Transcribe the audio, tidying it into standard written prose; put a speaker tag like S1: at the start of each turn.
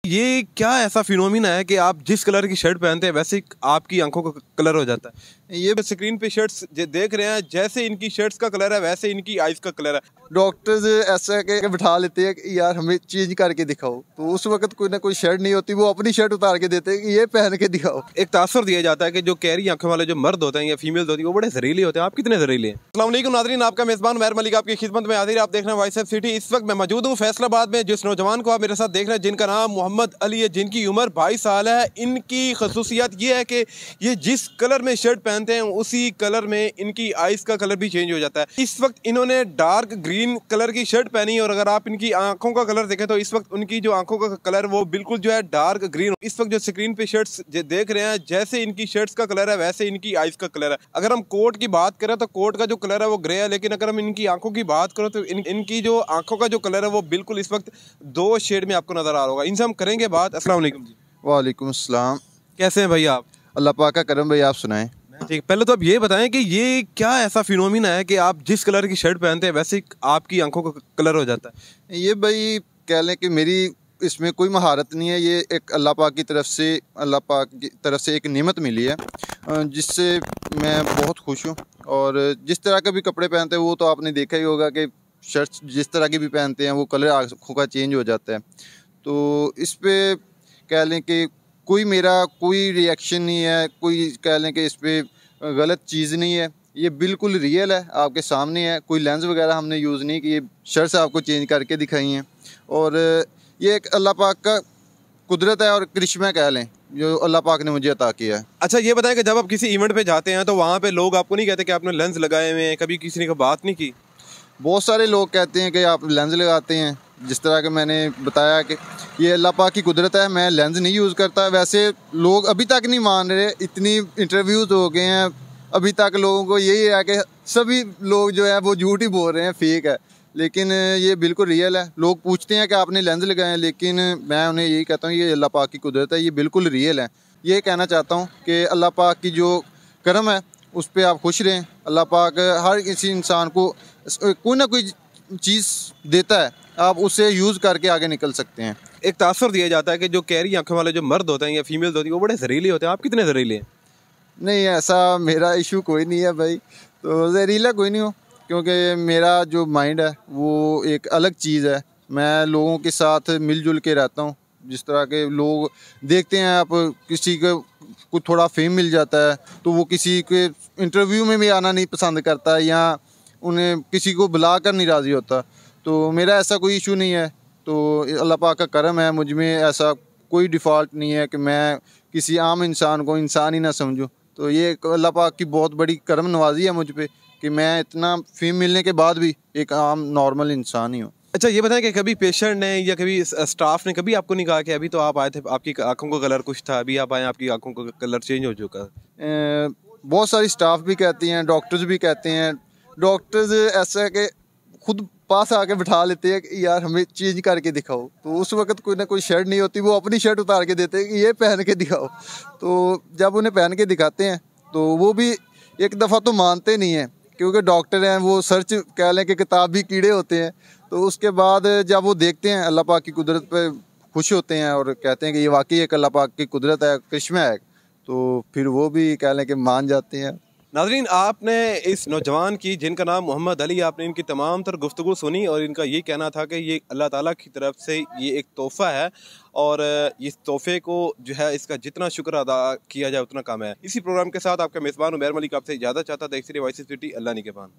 S1: ये क्या ऐसा फिनोमिना है कि आप जिस कलर की शर्ट पहनते हैं वैसे ही आपकी आंखों का कलर हो जाता है? ये स्क्रीन पे शर्ट्स देख रहे हैं, जैसे इनकी शर्ट्स का कलर है वैसे इनकी आइज का कलर है।
S2: डॉक्टर्स ऐसा के बिठा लेते हैं कि यार हमें चेंज करके दिखाओ, तो उस वक्त कोई ना कोई शर्ट नहीं होती, वो अपनी शर्ट उतार के देते हैं कि ये पहन के दिखाओ।
S1: एक तासर दिया जाता है कि जो कैरी आंखों वाले जो मर्द होते हैं या फीमेल होती है वो बड़े जहरीले होते हैं। आप कितने जहरीले हैं? अस्सलाम वालेकुम नाज़रीन, आपका मेज़बान उमैर मलिक आपकी खिदमत में हाजिर। आप देख रहे हैं वॉइस ऑफ सिटी। इस वक्त मैं मौजूद हूँ फैसलाबाद में। जिस नौजवान को आप मेरे साथ देख रहे हैं जिनका नाम मोहम्मद अली है, जिनकी उम्र 22 साल है। इनकी खसूसियत ये है कि ये जिस कलर में शर्ट पहनते हैं उसी कलर में इनकी आइज़ का कलर भी चेंज हो जाता है। इस वक्त इन्होंने डार्क ग्रीन कलर की शर्ट पहनी है और अगर आप इनकी आंखों का कलर देखें तो इस वक्त उनकी जो आंखों का कलर वो बिल्कुल जो है डार्क ग्रीन। इस वक्त जो स्क्रीन पे शर्ट्स देख रहे हैं, जैसे इनकी शर्ट्स का कलर है वैसे इनकी आइज़ का कलर है। अगर हम कोट की बात करें तो कोट का जो कलर है वो ग्रे है, लेकिन अगर हम इनकी आंखों की बात करें तो इनकी जो आंखों का जो कलर है वो बिल्कुल इस वक्त 2 शेड में आपको नजर आ रहा होगा। इनसे हम करेंगे बात। अस्सलाम वालेकुम जी।
S2: वालेकुम अस्सलाम।
S1: कैसे हैं भाई आप?
S2: अल्लाह पाक का करम भाई, आप सुनाएं।
S1: ठीक, पहले तो आप ये बताएं कि ये क्या ऐसा फिनोमिना है कि आप जिस कलर की शर्ट पहनते हैं वैसे ही आपकी आंखों का कलर हो जाता है?
S2: ये भाई कह लें कि मेरी इसमें कोई महारत नहीं है, ये एक अल्लाह पाक की तरफ से एक नेमत मिली है जिससे मैं बहुत खुश हूँ। और जिस तरह के भी कपड़े पहनते हैं वो तो आपने देखा ही होगा कि शर्ट्स जिस तरह की भी पहनते हैं वो कलर आँखों का चेंज हो जाता है। तो इस पे कह लें कि कोई रिएक्शन नहीं है, कोई कह लें कि इस पर गलत चीज़ नहीं है, ये बिल्कुल रियल है, आपके सामने है। कोई लेंस वगैरह हमने यूज़ नहीं की, शर्ट्स आपको चेंज करके दिखाई हैं। और ये एक अल्लाह पाक का कुदरत है और करिश्मा कह लें जो अल्लाह पाक ने मुझे अता किया है।
S1: अच्छा ये बताएं कि जब आप किसी इवेंट पे जाते हैं तो वहाँ पे लोग आपको नहीं कहते कि आपने लेंस लगाए हुए हैं? कभी किसी ने बात नहीं की?
S2: बहुत सारे लोग कहते हैं कि आप लेंस लगाते हैं, जिस तरह के मैंने बताया कि ये अल्लाह पाक की कुदरत है, मैं लेंस नहीं यूज़ करता। वैसे लोग अभी तक नहीं मान रहे, इतनी इंटरव्यूज़ हो गए हैं, अभी तक लोगों को यही है कि सभी लोग जो है वो झूठ ही बोल रहे हैं, फेक है। लेकिन ये बिल्कुल रियल है। लोग पूछते हैं कि आपने लेंस लगाए हैं, लेकिन मैं उन्हें यही कहता हूँ ये अल्लाह पाक की कुदरत है, ये बिल्कुल रियल है। ये कहना चाहता हूँ कि अल्लाह पाक की जो करम है उस पर आप खुश रहें। अल्लाह पाक हर किसी इंसान को कोई ना कोई चीज़ देता है, आप उसे यूज़ करके आगे निकल सकते हैं।
S1: एक तासर दिया जाता है कि जो कैरी आंखों वाले जो मर्द होते हैं या फीमेल होती है वो बड़े जहरीले होते हैं। आप कितने जहरीले हैं?
S2: नहीं, ऐसा मेरा इशू कोई नहीं है भाई, तो जहरीला कोई नहीं हो, क्योंकि मेरा जो माइंड है वो एक अलग चीज़ है। मैं लोगों के साथ मिलजुल के रहता हूँ। जिस तरह के लोग देखते हैं, आप किसी को थोड़ा फेम मिल जाता है तो वो किसी के इंटरव्यू में भी आना नहीं पसंद करता या उन्हें किसी को बुला कर नहीं राज़ी होता। तो मेरा ऐसा कोई इशू नहीं है। तो अल्लाह पाक का करम है, मुझ में ऐसा कोई डिफ़ॉल्ट नहीं है कि मैं किसी आम इंसान को इंसान ही ना समझूं। तो ये अल्लाह पाक की बहुत बड़ी करम नवाजी है मुझ पे कि मैं इतना फेम मिलने के बाद भी एक आम नॉर्मल इंसान ही हूँ।
S1: अच्छा ये बताएं कि कभी पेशेंट ने या कभी स्टाफ ने कभी आपको नहीं कहा कि अभी तो आप आए थे आपकी आंखों का कलर कुछ था, अभी आप आए आपकी आंखों का कलर चेंज हो चुका है?
S2: बहुत सारी स्टाफ भी कहती हैं, डॉक्टर्स भी कहते हैं। डॉक्टर्स ऐसा है कि खुद पास आके बिठा लेते हैं कि यार हमें चेंज करके दिखाओ, तो उस वक्त कोई ना कोई शर्ट नहीं होती, वो अपनी शर्ट उतार के देते हैं कि ये पहन के दिखाओ। तो जब उन्हें पहन के दिखाते हैं तो वो भी एक दफ़ा तो मानते नहीं हैं, क्योंकि डॉक्टर हैं, वो सर्च कह लें कि किताब भी कीड़े होते हैं। तो उसके बाद जब वो देखते हैं अल्लाह पाक की कुदरत पे खुश होते हैं और कहते हैं कि ये वाकई एक अल्लाह पाक की कुदरत है, करिश्मा है, तो फिर वो भी कह लें कि मान जाते हैं।
S1: नाज़रीन, आपने इस नौजवान की जिनका नाम मोहम्मद अली, आपने इनकी तमाम तर गुफ्तगू सुनी और इनका ये कहना था कि ये अल्लाह ताला की तरफ से ये एक तोहफ़ा है और इस तोहफ़े को जो है इसका जितना शुक्र अदा किया जाए उतना कम है। इसी प्रोग्राम के साथ आपका मेज़बान उमैर मलिक आपसे इजाज़त चाहता था। देखते रहिए वॉइस ऑफ सिटी। अल्लाह निगहबान।